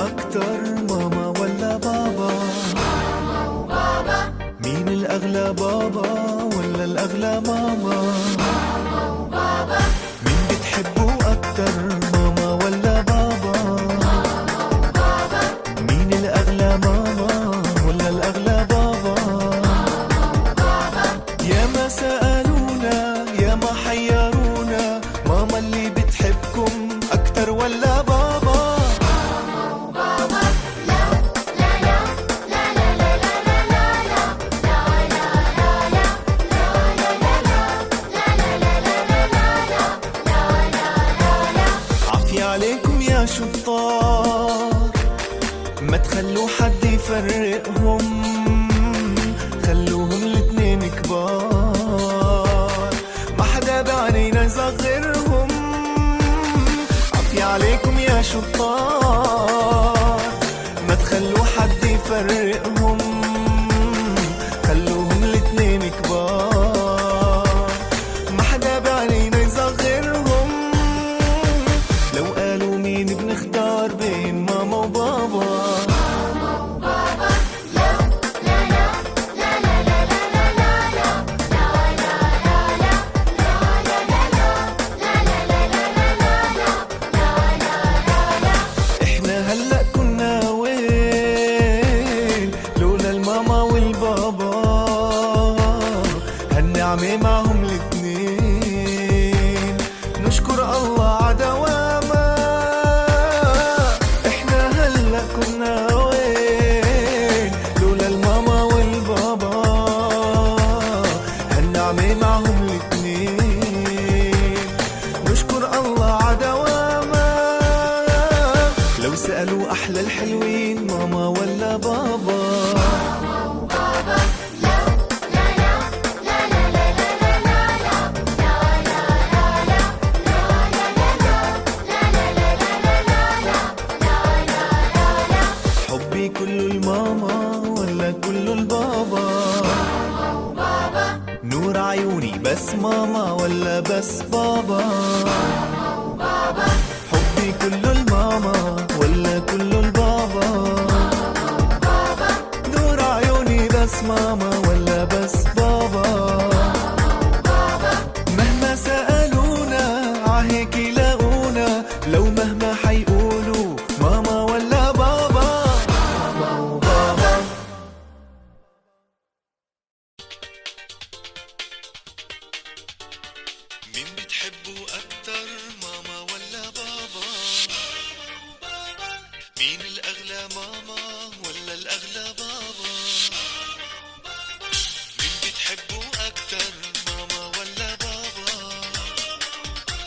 أكتر، ماما ولا بابا؟ ماما وبابا. مين الأغلى، بابا ولا الأغلى ماما؟ ماما وبابا. مين بتحبوا أكتر، ماما ولا بابا؟ ماما وبابا. مين الأغلى، ماما ولا الأغلى بابا؟ ماما وبابا. يا ما سألونا، يا ما حيرونا، ماما اللي بتحبكم أكتر ولا بابا؟ ماما وبابا. لا لا لا لا لا لا لا لا لا لا لا لا عافية عليكم يا شطار، ما تخلوا حد يفرقهم، خلوهم الاتنين كبار، ما حدا بعينينا يصغرهم. عافية عليكم يا شطار، ما تخلوا حد يفرقهم، خلوهم الاتنين كبار، ما حدا بعينينا يصغرهم. لو قالوا مين بنختار بين ماما وبابا؟ ماما وبابا. لا لا لا لا لا لا لا لا لا احنا هلأ كنا وين لولا الماما والبابا؟ هالنعمة معهم الاتنين، نشكر الله عدواما. احنا هلأ كنا وين لولا الماما والبابا؟ هالنعمة معهم الاتنين، نشكر الله عدواما. لو سألوا أحلى الحلوين، ماما ولا بابا؟ ماما وبابا. لا لا لا لا لا لا لا لا حبي كله الماما ولا كله البابا؟ ماما وبابا. نور عيوني بس ماما ولا بس بابا؟ ماما وبابا. حبي كله الماما ولا كله البابا؟ ماما وبابا. نور عيوني بس ماما ولا بس بابا؟ ماما وبابا. مهما سألونا عهيك يلاقونا، لو مهما حيقولوا ماما ولا بابا؟ ماما وبابا. مين بتحبوا أكتر، ماما ولا بابا؟ مين الأغلى، ماما